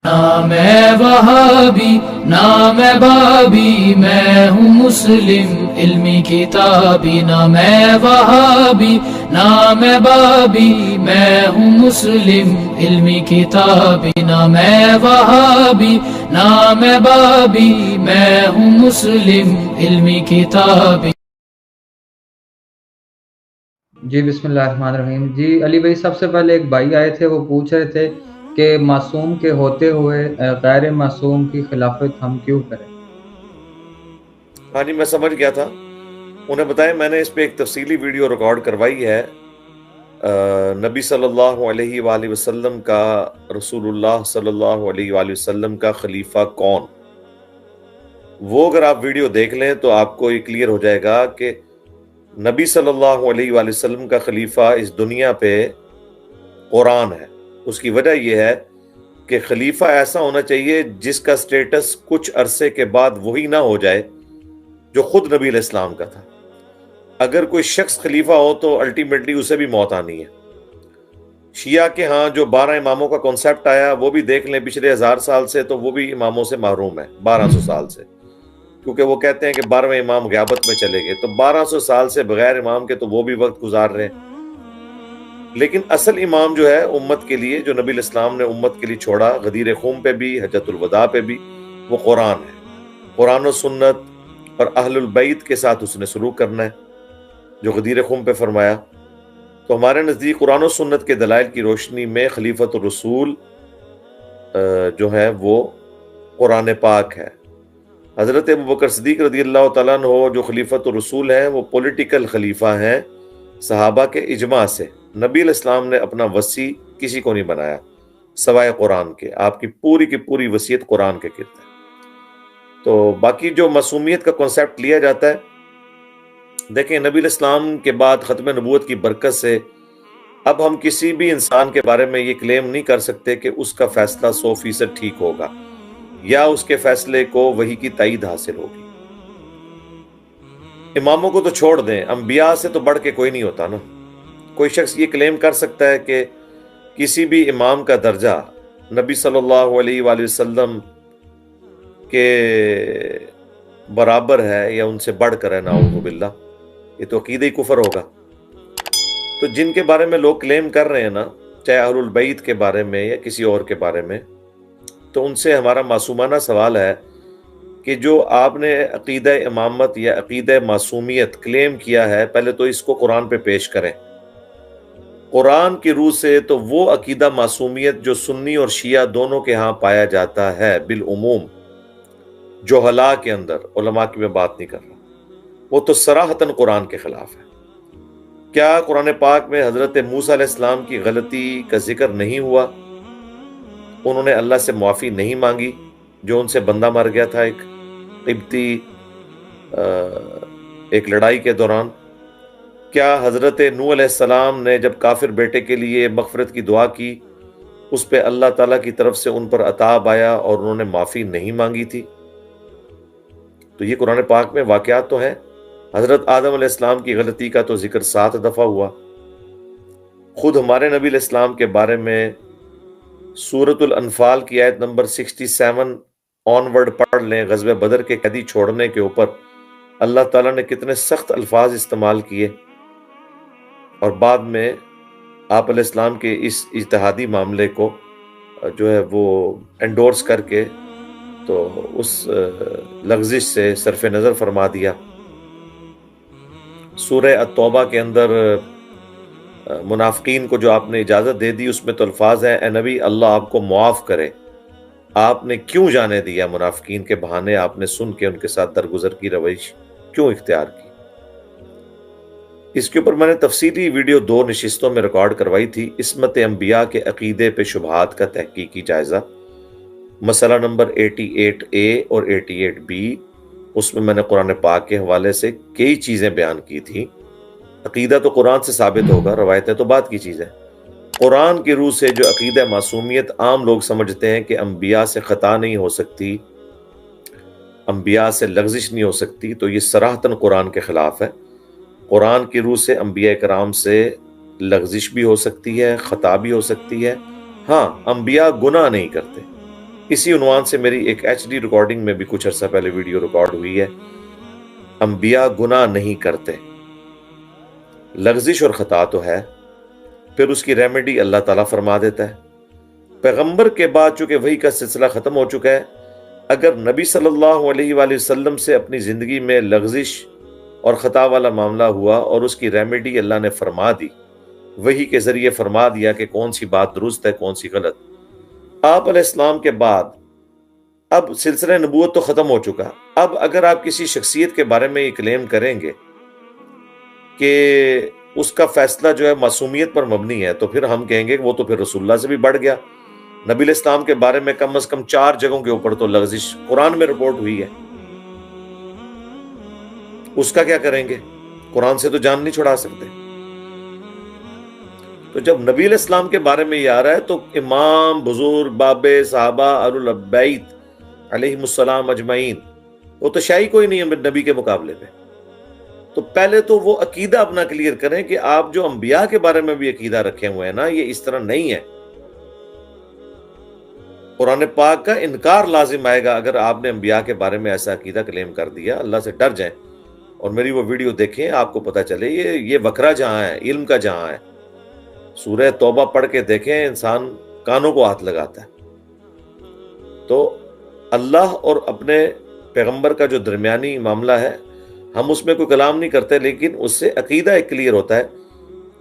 نہ میں وہابی نہ میں بابی، میں ہوں مسلم علمی کتابی، نہ میں وہابی نہ میں بابی، میں ہوں مسلم علمی کتابی، نہ میں وہابی نہ میں بابی، میں ہوں مسلم علمی کتابی۔ جی بسم اللہ الرحمن الرحیم۔ جی علی بھائی، سب سے پہلے ایک بھائی آئے تھے، وہ پوچھ رہے تھے کہ معصوم کے ہوتے ہوئے غیر معصوم کی خلافت ہم کیوں کریں؟ ہاں جی، میں سمجھ گیا تھا۔ انہیں بتایا، میں نے اس پہ ایک تفصیلی ویڈیو ریکارڈ کروائی ہے، نبی صلی اللہ علیہ وآلہ وسلم کا، رسول اللہ صلی اللہ علیہ وآلہ وسلم کا خلیفہ کون۔ وہ اگر آپ ویڈیو دیکھ لیں تو آپ کو یہ کلیئر ہو جائے گا کہ نبی صلی اللہ علیہ وآلہ وسلم کا خلیفہ اس دنیا پہ قرآن ہے۔ اس کی وجہ یہ ہے کہ خلیفہ ایسا ہونا چاہیے جس کا سٹیٹس کچھ عرصے کے بعد وہی نہ ہو جائے جو خود نبی علیہ السلام کا تھا۔ اگر کوئی شخص خلیفہ ہو تو الٹیمیٹلی اسے بھی موت آنی ہے۔ شیعہ کے ہاں جو 12 اماموں کا کنسیپٹ آیا، وہ بھی دیکھ لیں پچھلے 1000 سال سے، تو وہ بھی اماموں سے محروم ہے 1200 سال سے، کیونکہ وہ کہتے ہیں کہ 12ویں امام غیابت میں چلے گئے، تو 1200 سال سے بغیر امام کے تو وہ بھی وقت گزار رہے ہیں۔ لیکن اصل امام جو ہے امت کے لیے، جو نبی علیہ السلام نے امت کے لیے چھوڑا، غدیر خم پہ بھی، حجۃ الوداع پہ بھی، وہ قرآن ہے۔ قرآن و سنت اور اہل البیت کے ساتھ اس نے سلوک کرنا ہے، جو غدیر خم پہ فرمایا۔ تو ہمارے نزدیک قرآن و سنت کے دلائل کی روشنی میں خلیفۃ الرسول جو ہے وہ قرآن پاک ہے۔ حضرت ابوبکر صدیق رضی اللہ تعالیٰ عنہ جو خلیفۃ الرسول ہیں، وہ پولیٹیکل خلیفہ ہیں صحابہ کے اجماع سے۔ نبی علیہ السلام نے اپنا وصی کسی کو نہیں بنایا سوائے قرآن کے۔ آپ کی پوری وصیت قرآن کے گرد ہے۔ تو باقی جو معصومیت کا کنسیپٹ لیا جاتا ہے، دیکھیں نبی علیہ السلام کے بعد ختم نبوت کی برکت سے اب ہم کسی بھی انسان کے بارے میں یہ کلیم نہیں کر سکتے کہ اس کا فیصلہ 100% ٹھیک ہوگا یا اس کے فیصلے کو وحی کی تائید حاصل ہوگی۔ اماموں کو تو چھوڑ دیں، انبیاء سے تو بڑھ کے کوئی نہیں ہوتا نا۔ کوئی شخص یہ کلیم کر سکتا ہے کہ کسی بھی امام کا درجہ نبی صلی اللہ علیہ وآلہ وسلم کے برابر ہے یا ان سے بڑھ کر ہے، نعوذ باللہ، یہ تو عقیدہ ہی کفر ہوگا۔ تو جن کے بارے میں لوگ کلیم کر رہے ہیں نا، چاہے اہل البیت کے بارے میں یا کسی اور کے بارے میں، تو ان سے ہمارا معصومانہ سوال ہے کہ جو آپ نے عقیدہ امامت یا عقیدہ معصومیت کلیم کیا ہے، پہلے تو اس کو قرآن پہ پیش کریں۔ قرآن کی روح سے تو وہ عقیدہ معصومیت جو سنی اور شیعہ دونوں کے ہاں پایا جاتا ہے بالعموم، جوہلا کے اندر، علماء کی میں بات نہیں کر رہا، وہ تو صراحتاً قرآن کے خلاف ہے۔ کیا قرآن پاک میں حضرت موسیٰ علیہ السلام کی غلطی کا ذکر نہیں ہوا؟ انہوں نے اللہ سے معافی نہیں مانگی جو ان سے بندہ مر گیا تھا ایک قبطی ایک لڑائی کے دوران؟ کیا حضرت نوح علیہ السلام نے جب کافر بیٹے کے لیے مغفرت کی دعا کی، اس پہ اللہ تعالیٰ کی طرف سے ان پر عذاب آیا اور انہوں نے معافی نہیں مانگی تھی؟ تو یہ قرآن پاک میں واقعات تو ہیں۔ حضرت آدم علیہ السلام کی غلطی کا تو ذکر 7 دفعہ ہوا۔ خود ہمارے نبی علیہ السلام کے بارے میں سورۃ الانفال کی آیت نمبر 67 آنورڈ پڑھ لیں، غزوہ بدر کے قیدی چھوڑنے کے اوپر اللہ تعالیٰ نے کتنے سخت الفاظ استعمال کیے، اور بعد میں آپ علیہ السلام کے اس اجتہادی معاملے کو جو ہے وہ انڈورس کر کے تو اس لغزش سے صرف نظر فرما دیا۔ سورہ التوبہ کے اندر منافقین کو جو آپ نے اجازت دے دی، اس میں تو الفاظ ہیں، اے نبی اللہ آپ کو معاف کرے، آپ نے کیوں جانے دیا منافقین کے بہانے، آپ نے سن کے ان کے ساتھ درگزر کی روش کیوں اختیار کی؟ اس کے اوپر میں نے تفصیلی ویڈیو 2 نشستوں میں ریکارڈ کروائی تھی، عصمت انبیاء کے عقیدے پہ شبہات کا تحقیقی جائزہ، مسئلہ نمبر 88A اور 88B۔ اس میں میں نے قرآن پاک کے حوالے سے کئی چیزیں بیان کی تھی۔ عقیدہ تو قرآن سے ثابت ہوگا، روایتیں تو بات کی چیز ہے۔ قرآن کی روح سے جو عقیدہ معصومیت عام لوگ سمجھتے ہیں کہ انبیاء سے خطا نہیں ہو سکتی، انبیاء سے لغزش نہیں ہو سکتی، تو یہ صراحتاً قرآن کے خلاف ہے۔ قرآن کی روح سے انبیاء کرام سے لغزش بھی ہو سکتی ہے، خطا بھی ہو سکتی ہے۔ ہاں، انبیاء گناہ نہیں کرتے، اسی عنوان سے میری ایک HD ریکارڈنگ میں بھی کچھ عرصہ پہلے ویڈیو ریکارڈ ہوئی ہے. انبیاء گناہ نہیں کرتے، لغزش اور خطا تو ہے، پھر اس کی ریمیڈی اللہ تعالیٰ فرما دیتا ہے. پیغمبر کے بعد چونکہ وحی کا سلسلہ ختم ہو چکا ہے، اگر نبی صلی اللہ علیہ وآلہ وسلم سے اپنی زندگی میں لغزش اور خطا والا معاملہ ہوا اور اس کی ریمیڈی اللہ نے فرما دی، وحی کے ذریعے فرما دیا کہ کون سی بات درست ہے کون سی غلط، آپ علیہ السلام کے بعد اب سلسلہ نبوت تو ختم ہو چکا. اب اگر آپ کسی شخصیت کے بارے میں یہ کلیم کریں گے کہ اس کا فیصلہ جو ہے معصومیت پر مبنی ہے، تو پھر ہم کہیں گے کہ وہ تو پھر رسول اللہ سے بھی بڑھ گیا. نبی علیہ السلام کے بارے میں کم از کم 4 جگہوں کے اوپر تو لغزش قرآن میں رپورٹ ہوئی ہے. اس کا کیا کریں گے؟ قرآن سے تو جان نہیں چھڑا سکتے. تو جب نبی علیہ السلام کے بارے میں یہ آ رہا ہے تو امام بزرگ بابے صحابہ اہل البیت علیہم السلام اجمعین، وہ تو شاہی کوئی نہیں ہے نبی کے مقابلے میں. تو پہلے تو وہ عقیدہ اپنا کلیئر کریں کہ آپ جو انبیاء کے بارے میں بھی عقیدہ رکھے ہوئے ہیں نا، یہ اس طرح نہیں ہے. قرآن پاک کا انکار لازم آئے گا اگر آپ نے انبیاء کے بارے میں ایسا عقیدہ کلیم کر دیا. اللہ سے ڈر جائیں اور میری وہ ویڈیو دیکھیں، آپ کو پتہ چلے یہ وکرہ جہاں ہے، علم کا جہاں ہے. سورہ توبہ پڑھ کے دیکھیں، انسان کانوں کو ہاتھ لگاتا ہے. تو اللہ اور اپنے پیغمبر کا جو درمیانی معاملہ ہے، ہم اس میں کوئی کلام نہیں کرتے، لیکن اس سے عقیدہ ایک کلیئر ہوتا ہے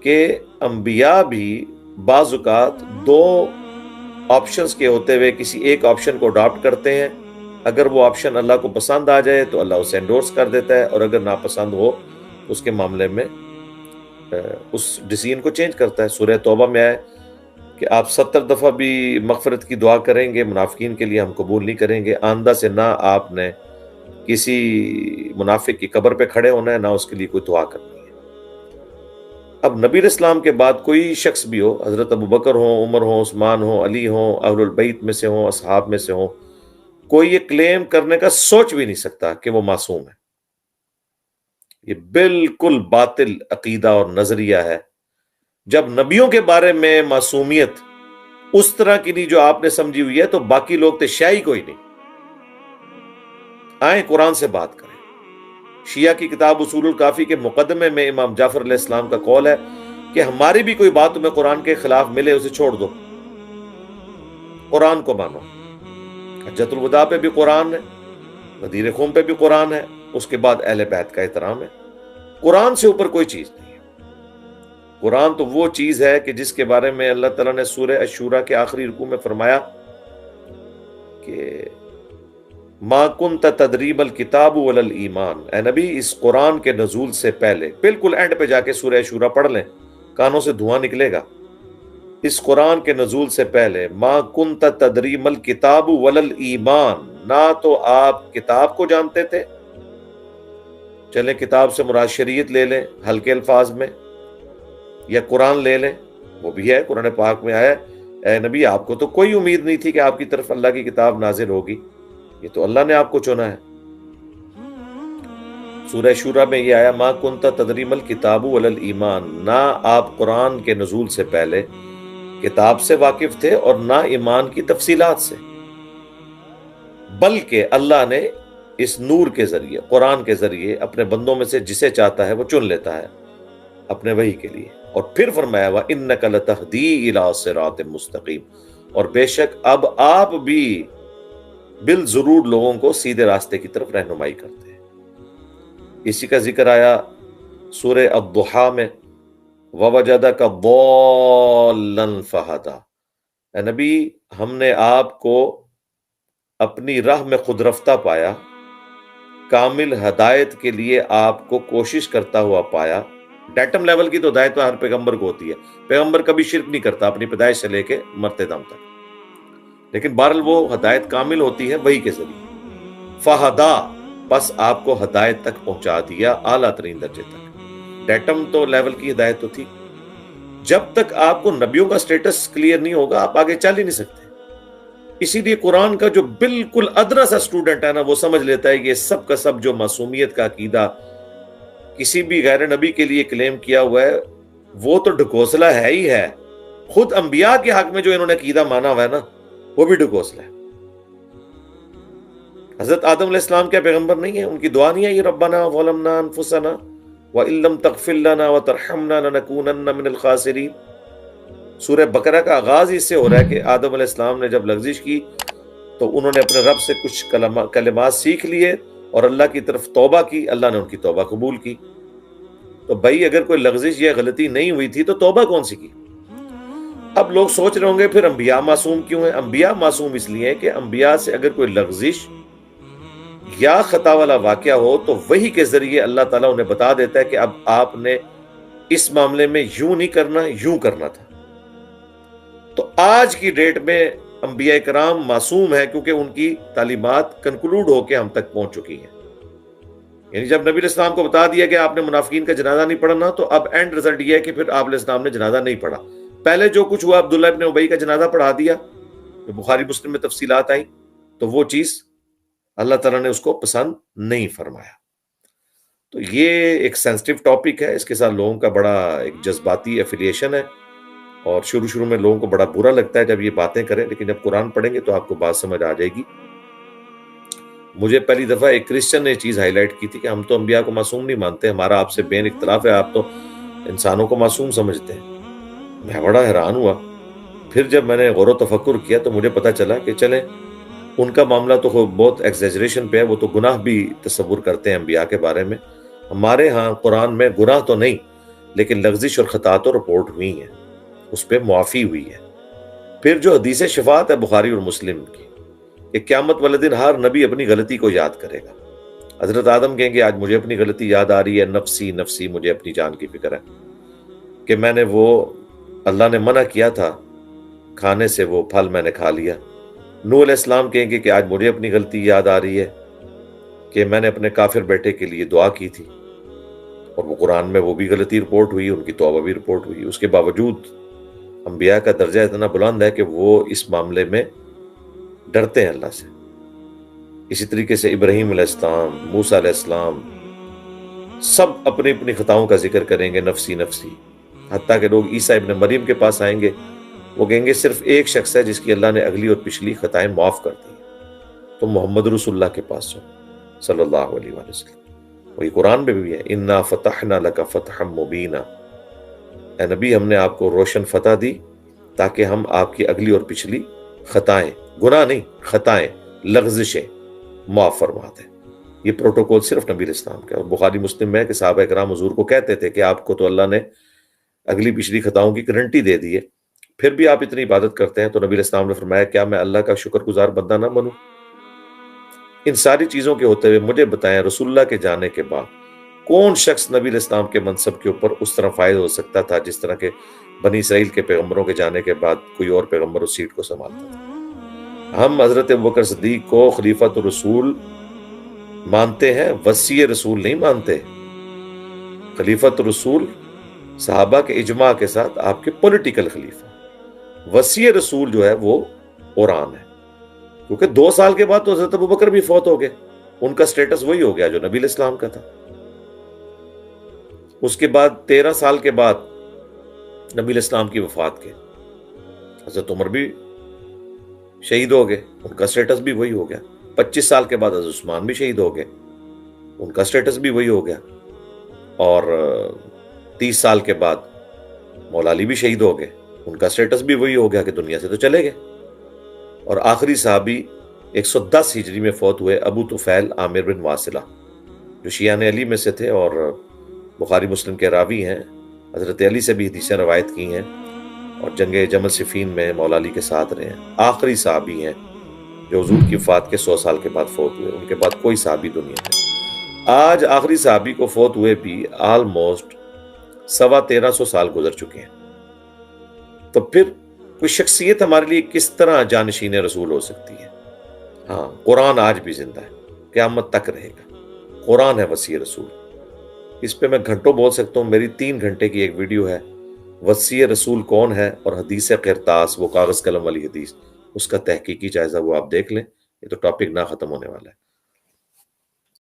کہ انبیاء بھی بعض اوقات 2 آپشنز کے ہوتے ہوئے کسی ایک آپشن کو اڈاپٹ کرتے ہیں. اگر وہ آپشن اللہ کو پسند آ جائے تو اللہ اسے انڈورس کر دیتا ہے، اور اگر ناپسند ہو تو اس کے معاملے میں اس ڈیسیژن کو چینج کرتا ہے. سورہ توبہ میں آئے کہ آپ 70 دفعہ بھی مغفرت کی دعا کریں گے، منافقین کے لیے ہم قبول نہیں کریں گے. آندہ سے نہ آپ نے کسی منافق کی قبر پہ کھڑے ہونا ہے، نہ اس کے لیے کوئی دعا کرنی ہے. اب نبی علیہ السلام کے بعد کوئی شخص بھی ہو، حضرت ابو بکر ہوں، عمر ہوں، عثمان ہوں، علی ہوں، اہل البیت میں سے ہوں، اصحاب میں سے ہوں، کوئی یہ کلیم کرنے کا سوچ بھی نہیں سکتا کہ وہ معصوم ہے. یہ بالکل باطل عقیدہ اور نظریہ ہے. جب نبیوں کے بارے میں معصومیت اس طرح کی نہیں جو آپ نے سمجھی ہوئی ہے، تو باقی لوگ تو شاہی کوئی نہیں. آئیں قرآن سے بات کریں. شیعہ کی کتاب اصول الکافی کے مقدمے میں امام جعفر علیہ السلام کا قول ہے کہ ہماری بھی کوئی بات تمہیں قرآن کے خلاف ملے اسے چھوڑ دو، قرآن کو مانو. حجۃ الوداع پہ بھی قرآن ہے، غدیر خم پہ بھی قرآن ہے، اس کے بعد اہل بیت کا احترام ہے. قرآن سے اوپر کوئی چیز نہیں ہے. قرآن تو وہ چیز ہے کہ جس کے بارے میں اللہ تعالیٰ نے سورہ الشورى کے آخری رکوع میں فرمایا کہ ما کنت تدری ما الکتاب ولا الایمان. اے نبی، اس قرآن کے نزول سے پہلے، بالکل اینڈ پہ جا کے سورہ الشورى پڑھ لیں، کانوں سے دھواں نکلے گا. اس قرآن کے نزول سے پہلے ما کنت تدری ما الکتاب ولا الایمان، نہ تو آپ کتاب کو جانتے تھے. چلیں کتاب سے مراد شریعت لے لیں ہلکے الفاظ میں، یا قرآن لے لیں، وہ بھی ہے قرآن پاک میں آیا اے نبی آپ کو تو کوئی امید نہیں تھی کہ آپ کی طرف اللہ کی کتاب نازل ہوگی، یہ تو اللہ نے آپ کو چنا ہے. سورہ شورى میں یہ آیا ما کنت تدری ما الکتاب ولا الایمان، نہ آپ قرآن کے نزول سے پہلے کتاب سے واقف تھے اور نہ ایمان کی تفصیلات سے، بلکہ اللہ نے اس نور کے ذریعے، قرآن کے ذریعے اپنے بندوں میں سے جسے چاہتا ہے وہ چن لیتا ہے اپنے وحی کے لیے. اور پھر فرمایا وَإِنَّكَ لَتَهْدِي إِلَىٰ صِرَاطٍ مُسْتَقِيمٍ، اور بے شک اب آپ بھی بالضرور لوگوں کو سیدھے راستے کی طرف رہنمائی کرتے ہیں. اسی کا ذکر آیا سورہ الضحیٰ میں وَوَجَدَكَ ضَالًّا فَہَدَىٰ. اے نبی ہم نے آپ کو اپنی راہ میں خود رفتہ پایا، کامل ہدایت کے لیے آپ کو کوشش کرتا ہوا پایا. ڈیٹم لیول کی تو ہدایت ہر پیغمبر کو ہوتی ہے، پیغمبر کبھی شرک نہیں کرتا اپنی پیدائش سے لے کے مرتے دم تک، لیکن بہرحال وہ ہدایت کامل ہوتی ہے وحی کے ذریعے. فہدا، بس آپ کو ہدایت تک پہنچا دیا اعلیٰ ترین درجے تک. ڈیٹم تو لیول کی ہدایت تو تھی. جب تک آپ کو نبیوں کا سٹیٹس کلیئر نہیں ہوگا آپ آگے چل ہی نہیں سکتے. اسی لیے قرآن کا جو بالکل ادنا سا اسٹوڈنٹ ہے نا، وہ سمجھ لیتا ہے کہ یہ سب کا سب جو معصومیت کا عقیدہ کسی بھی غیر نبی کے لیے کلیم کیا ہوا ہے وہ تو ڈھکوسلا ہے ہی ہے. خود انبیاء کے حق میں جو انہوں نے عقیدہ مانا ہوا ہے نا، وہ بھی ڈھکوسلا ہے. حضرت آدم علیہ السلام کیا پیغمبر نہیں ہے؟ ان کی دعا نہیں ہے یہ ربنا ظلمنا انفسنا وان لم تغفر لنا وترحمنا لنکونن من الخاسرین؟ سورہ بقرہ کا آغاز اس سے ہو رہا ہے کہ آدم علیہ السلام نے جب لغزش کی تو انہوں نے اپنے رب سے کچھ کلمات سیکھ لیے اور اللہ کی طرف توبہ کی، اللہ نے ان کی توبہ قبول کی۔ تو بھائی اگر کوئی لغزش یا غلطی نہیں ہوئی تھی تو توبہ کون سی کی؟ اب لوگ سوچ رہے ہوں گے پھر انبیاء معصوم کیوں ہیں؟ انبیاء معصوم اس لیے ہیں کہ انبیاء سے اگر کوئی لغزش یا خطا والا واقعہ ہو تو وحی کے ذریعے اللہ تعالیٰ انہیں بتا دیتا ہے کہ اب آپ نے اس معاملے میں یوں نہیں کرنا، یوں کرنا تھا۔ تو آج کی ڈیٹ میں انبیاء کرام معصوم ہیں کیونکہ ان کی تعلیمات کنکلوڈ ہو کے ہم تک پہنچ چکی ہیں۔ یعنی جب نبی علیہ السلام کو بتا دیا کہ آپ نے منافقین کا جنازہ نہیں پڑھنا تو اب اینڈ رزلٹ یہ ہے کہ پھر آپ علیہ السلام نے جنازہ نہیں پڑھا۔ پہلے جو کچھ ہوا عبداللہ ابن ابی کا جنازہ پڑھا دیا، جو بخاری مسلم میں تفصیلات آئیں، تو وہ چیز اللہ تعالیٰ نے اس کو پسند نہیں فرمایا۔ تو یہ ایک سینسٹیو ٹاپک ہے، اس کے ساتھ لوگوں کا بڑا ایک جذباتی ایفیلیشن ہے، اور شروع میں لوگوں کو بڑا برا لگتا ہے جب یہ باتیں کریں، لیکن جب قرآن پڑھیں گے تو آپ کو بات سمجھ آ جائے گی۔ مجھے پہلی دفعہ ایک کرسچن نے یہ چیز ہائی لائٹ کی تھی کہ ہم تو انبیاء کو معصوم نہیں مانتے، ہمارا آپ سے بین اختلاف ہے، آپ تو انسانوں کو معصوم سمجھتے ہیں۔ میں بڑا حیران ہوا۔ پھر جب میں نے غور و تفکر کیا تو مجھے پتا چلا کہ چلیں ان کا معاملہ تو بہت ایگزیجریشن پہ ہے، وہ تو گناہ بھی تصور کرتے ہیں انبیاء کے بارے میں۔ ہمارے ہاں قرآن میں گناہ تو نہیں، لیکن لغزش اور خطا تو رپورٹ ہوئی ہیں، اس پہ معافی ہوئی ہے۔ پھر جو حدیث شفاعت ہے بخاری اور مسلم کی کہ قیامت والے دن ہر نبی اپنی غلطی کو یاد کرے گا۔ حضرت آدم کہیں گے آج مجھے اپنی غلطی یاد آ رہی ہے، نفسی نفسی، مجھے اپنی جان کی فکر ہے کہ میں نے وہ اللہ نے منع کیا تھا کھانے سے، وہ پھل میں نے کھا لیا۔ نوح علیہ السلام کہیں گے کہ آج مجھے اپنی غلطی یاد آ رہی ہے کہ میں نے اپنے کافر بیٹے کے لیے دعا کی تھی، اور وہ قرآن میں وہ بھی غلطی رپورٹ ہوئی، ان کی توبہ بھی رپورٹ ہوئی۔ اس کے باوجود انبیاء کا درجہ اتنا بلند ہے کہ وہ اس معاملے میں ڈرتے ہیں اللہ سے۔ اسی طریقے سے ابراہیم علیہ السلام، موسیٰ علیہ السلام، سب اپنی اپنی خطاؤں کا ذکر کریں گے، نفسی نفسی۔ حتیٰ کہ لوگ عیسیٰ ابن مریم کے پاس آئیں گے، وہ کہیں گے صرف ایک شخص ہے جس کی اللہ نے اگلی اور پچھلی خطائیں معاف کر دی، تو محمد رسول اللہ کے پاس جاؤ صلی اللہ علیہ وآلہ وسلم۔ وہی قرآن میں بھی ہے، انا فتحنا لک فتحا مبینا، اے نبی ہم نے آپ کو روشن فتح دی تاکہ ہم آپ کی اگلی اور پچھلی خطائیں، گناہ نہیں خطائیں، لغزشیں معاف فرما دیں۔ یہ پروٹوکول صرف نبی علیہ السلام کا ہے، اور بخاری مسلم میں ہے کہ صحابہ کرام حضور کو کہتے تھے کہ آپ کو تو اللہ نے اگلی پچھلی خطاؤں کی گارنٹی دے دی ہے، پھر بھی آپ اتنی عبادت کرتے ہیں۔ تو نبی علیہ السلام نے فرمایا کیا میں اللہ کا شکر گزار بندہ نہ بنوں؟ ان ساری چیزوں کے ہوتے ہوئے مجھے بتائیں رسول اللہ کے جانے کے بعد کون شخص نبی علیہ السلام کے منصب کے اوپر اس طرح فائز ہو سکتا تھا جس طرح کے بنی اسرائیل کے پیغمبروں کے جانے کے بعد کوئی اور پیغمبر اس سیٹ کو سنبھالتا تھا۔ ہم حضرت ابوبکر صدیق کو خلیفۃ الرسول مانتے ہیں، وصی رسول نہیں مانتے۔ خلیفۃ الرسول صحابہ کے اجماع کے ساتھ آپ کے پولیٹیکل خلیفہ، وصی رسول جو ہے وہ قرآن ہے، کیونکہ 2 سال کے بعد تو حضرت ابوبکر بھی فوت ہو گئے، ان کا سٹیٹس وہی ہو گیا جو نبی علیہ السلام کا تھا۔ اس کے بعد 13 سال کے بعد نبی علیہ السلام کی وفات کے حضرت عمر بھی شہید ہو گئے، ان کا سٹیٹس بھی وہی ہو گیا۔ 25 سال کے بعد حضرت عثمان بھی شہید ہو گئے، ان کا سٹیٹس بھی وہی ہو گیا۔ اور 30 سال کے بعد مولا علی بھی شہید ہو گئے، ان کا سٹیٹس بھی وہی ہو گیا کہ دنیا سے تو چلے گئے۔ اور آخری صحابی 110 ہجری میں فوت ہوئے ابو طفیل عامر بن واصلہ، جو شیعان علی میں سے تھے اور بخاری مسلم کے راوی ہیں، حضرت علی سے بھی حدیثیں روایت کی ہیں، اور جنگ جمل صفین میں مولا علی کے ساتھ رہے ہیں۔ آخری صحابی ہیں جو حضور کی وفات کے 100 سال کے بعد فوت ہوئے، ان کے بعد کوئی صحابی دنیا میں۔ آج آخری صحابی کو فوت ہوئے بھی آلموسٹ 1350 سال گزر چکے ہیں۔ تو پھر کوئی شخصیت ہمارے لیے کس طرح جانشین رسول ہو سکتی ہے؟ ہاں، قرآن آج بھی زندہ ہے، قیامت تک رہے گا۔ قرآن ہے وصی رسول، اس پہ میں گھنٹوں بول سکتا ہوں۔ میری 3 گھنٹے کی ایک ویڈیو ہے، وصی رسول کون ہے اور حدیث قرطاس، وہ کاغذ قلم والی حدیث، اس کا تحقیقی جائزہ وہ آپ دیکھ لیں، یہ تو ٹاپک نہ ختم ہونے والا ہے۔